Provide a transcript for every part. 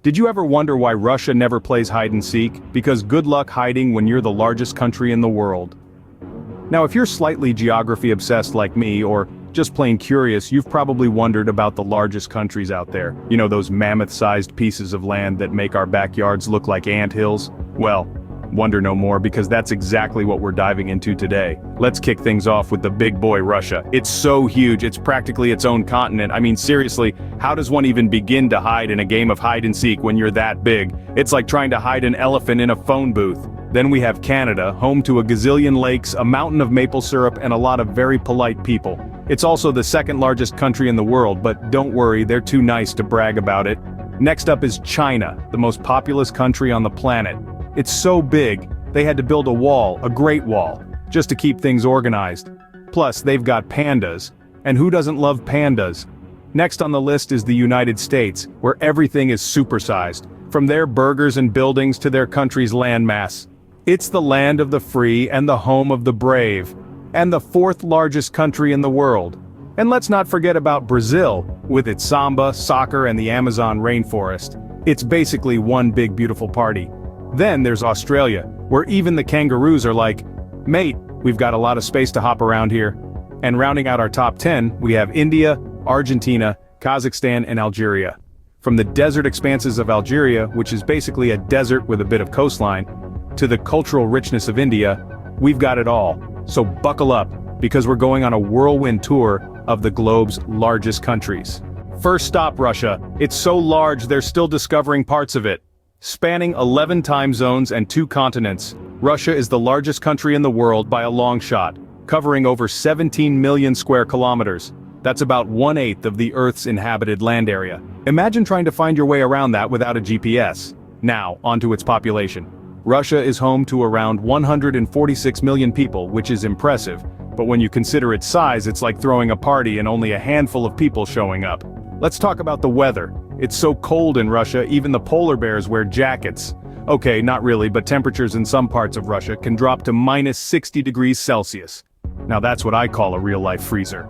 Did you ever wonder why Russia never plays hide and seek? Because good luck hiding when you're the largest country in the world. Now, if you're slightly geography obsessed like me, or just plain curious, you've probably wondered about the largest countries out there. You know, those mammoth-sized pieces of land that make our backyards look like anthills? Well, wonder no more, because that's exactly what we're diving into today. Let's kick things off with the big boy Russia. It's so huge, it's practically its own continent. I mean, seriously, how does one even begin to hide in a game of hide and seek when you're that big? It's like trying to hide an elephant in a phone booth. Then we have Canada, home to a gazillion lakes, a mountain of maple syrup, and a lot of very polite people. It's also the second largest country in the world, but don't worry, they're too nice to brag about it. Next up is China, the most populous country on the planet. It's so big, they had to build a wall, a Great Wall, just to keep things organized. Plus, they've got pandas. And who doesn't love pandas? Next on the list is the United States, where everything is supersized, from their burgers and buildings to their country's landmass. It's the land of the free and the home of the brave, and the fourth largest country in the world. And let's not forget about Brazil, with its samba, soccer, and the Amazon rainforest. It's basically one big beautiful party. Then there's Australia, where even the kangaroos are like, "Mate, we've got a lot of space to hop around here." And rounding out our top 10, we have India, Argentina, Kazakhstan, and Algeria. From the desert expanses of Algeria, which is basically a desert with a bit of coastline, to the cultural richness of India, we've got it all. So buckle up, because we're going on a whirlwind tour of the globe's largest countries. First stop, Russia. It's so large they're still discovering parts of it. Spanning 11 time zones and 2 continents, Russia is the largest country in the world by a long shot, covering over 17 million square kilometers. That's about 1/8 of the Earth's inhabited land area. Imagine trying to find your way around that without a GPS. Now, onto its population. Russia is home to around 146 million people, which is impressive, but when you consider its size, it's like throwing a party and only a handful of people showing up. Let's talk about the weather. It's so cold in Russia, even the polar bears wear jackets. Okay, not really, but temperatures in some parts of Russia can drop to -60 degrees Celsius. Now that's what I call a real-life freezer.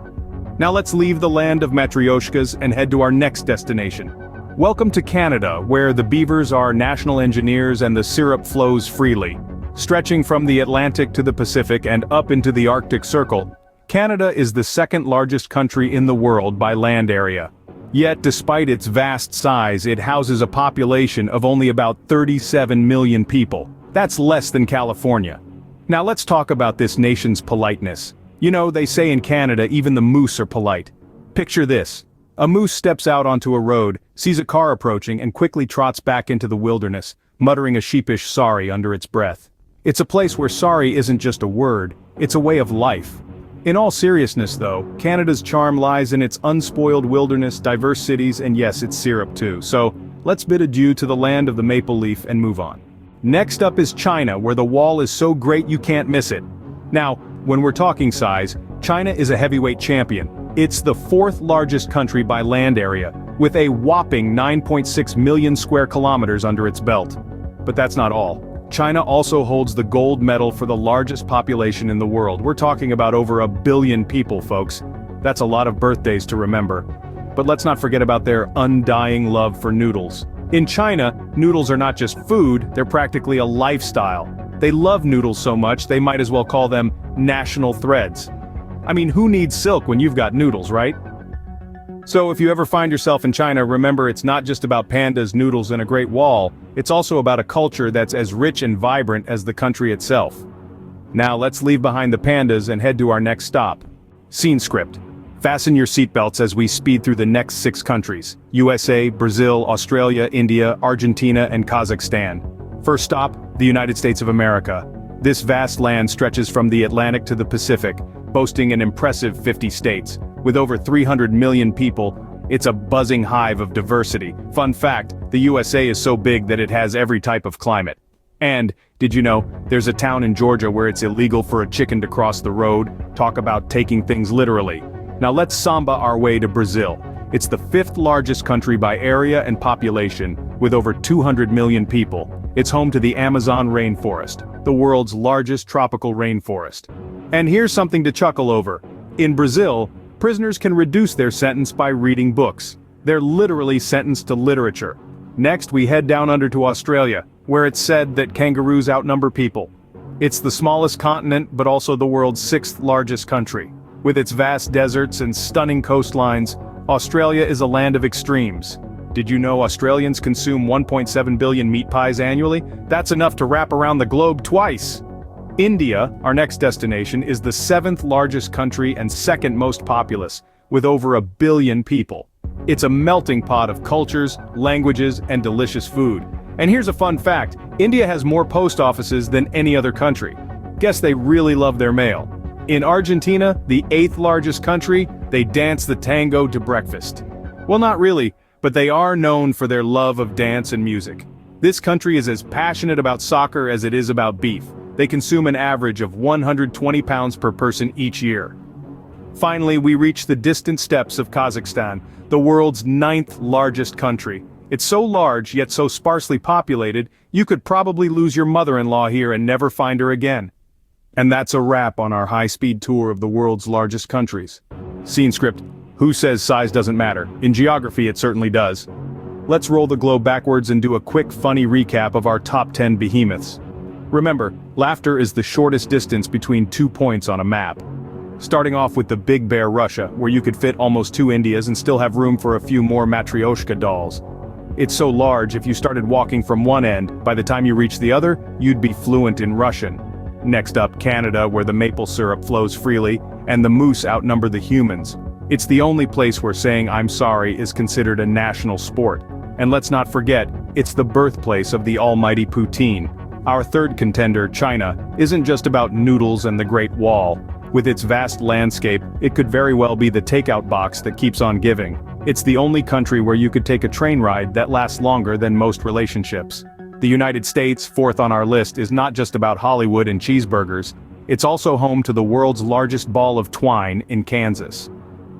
Now let's leave the land of matryoshkas and head to our next destination. Welcome to Canada, where the beavers are national engineers and the syrup flows freely. Stretching from the Atlantic to the Pacific and up into the Arctic Circle, Canada is the second largest country in the world by land area. Yet despite its vast size, it houses a population of only about 37 million people. That's less than California. Now let's talk about this nation's politeness. You know, they say in Canada even the moose are polite. Picture this. A moose steps out onto a road, sees a car approaching, and quickly trots back into the wilderness, muttering a sheepish sorry under its breath. It's a place where sorry isn't just a word, it's a way of life. In all seriousness though, Canada's charm lies in its unspoiled wilderness, diverse cities, and yes, it's syrup too. So, let's bid adieu to the land of the maple leaf and move on. Next up is China, where the wall is so great you can't miss it. Now, when we're talking size, China is a heavyweight champion. It's the 4th largest country by land area, with a whopping 9.6 million square kilometers under its belt. But that's not all. China also holds the gold medal for the largest population in the world. We're talking about over 1 billion people, folks. That's a lot of birthdays to remember. But let's not forget about their undying love for noodles. In China, noodles are not just food, they're practically a lifestyle. They love noodles so much, they might as well call them national threads. I mean, who needs silk when you've got noodles, right? So if you ever find yourself in China, remember it's not just about pandas, noodles, and a great wall, it's also about a culture that's as rich and vibrant as the country itself. Now let's leave behind the pandas and head to our next stop. Scene script. Fasten your seatbelts as we speed through the next 6 countries: USA, Brazil, Australia, India, Argentina, and Kazakhstan. First stop, the United States of America. This vast land stretches from the Atlantic to the Pacific, boasting an impressive 50 states. With over 300 million people, it's a buzzing hive of diversity. Fun fact, the USA is so big that it has every type of climate. And, did you know, there's a town in Georgia where it's illegal for a chicken to cross the road? Talk about taking things literally. Now let's samba our way to Brazil. It's the 5th largest country by area and population, with over 200 million people. It's home to the Amazon rainforest, the world's largest tropical rainforest. And here's something to chuckle over. In Brazil, prisoners can reduce their sentence by reading books. They're literally sentenced to literature. Next, we head down under to Australia, where it's said that kangaroos outnumber people. It's the smallest continent, but also the world's sixth largest country. With its vast deserts and stunning coastlines, Australia is a land of extremes. Did you know Australians consume 1.7 billion meat pies annually? That's enough to wrap around the globe twice. India, our next destination, is the seventh largest country and second most populous, with over 1 billion people. It's a melting pot of cultures, languages, and delicious food. And here's a fun fact, India has more post offices than any other country. Guess they really love their mail. In Argentina, the 8th largest country, they dance the tango to breakfast. Well, not really, but they are known for their love of dance and music. This country is as passionate about soccer as it is about beef. They consume an average of 120 pounds per person each year. Finally, we reach the distant steppes of Kazakhstan, the world's 9th largest country. It's so large, yet so sparsely populated, you could probably lose your mother-in-law here and never find her again. And that's a wrap on our high-speed tour of the world's largest countries. Scene script: who says size doesn't matter? In geography, it certainly does. Let's roll the globe backwards and do a quick, funny recap of our top 10 behemoths. Remember, laughter is the shortest distance between 2 points on a map. Starting off with the Big Bear, Russia, where you could fit almost 2 Indias and still have room for a few more Matryoshka dolls. It's so large, if you started walking from one end, by the time you reach the other, you'd be fluent in Russian. Next up, Canada, where the maple syrup flows freely, and the moose outnumber the humans. It's the only place where saying "I'm sorry" is considered a national sport. And let's not forget, it's the birthplace of the almighty poutine. Our third contender, China, isn't just about noodles and the Great Wall. With its vast landscape, it could very well be the takeout box that keeps on giving. It's the only country where you could take a train ride that lasts longer than most relationships. The United States, fourth on our list, is not just about Hollywood and cheeseburgers. It's also home to the world's largest ball of twine in Kansas.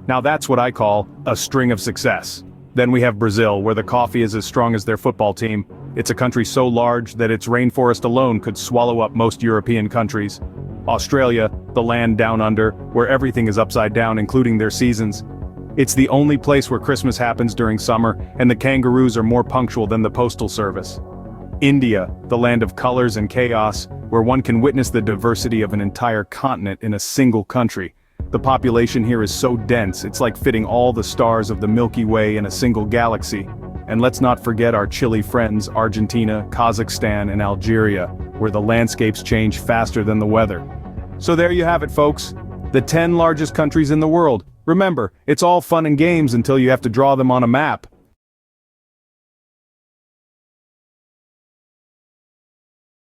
Now that's what I call a string of success. Then we have Brazil, where the coffee is as strong as their football team. It's a country so large that its rainforest alone could swallow up most European countries. Australia, the land down under, where everything is upside down, including their seasons. It's the only place where Christmas happens during summer, and the kangaroos are more punctual than the postal service. India, the land of colors and chaos, where one can witness the diversity of an entire continent in a single country. The population here is so dense, it's like fitting all the stars of the Milky Way in a single galaxy. And let's not forget our chilly friends, Argentina, Kazakhstan, and Algeria, where the landscapes change faster than the weather. So there you have it, folks. The 10 largest countries in the world. Remember, it's all fun and games until you have to draw them on a map.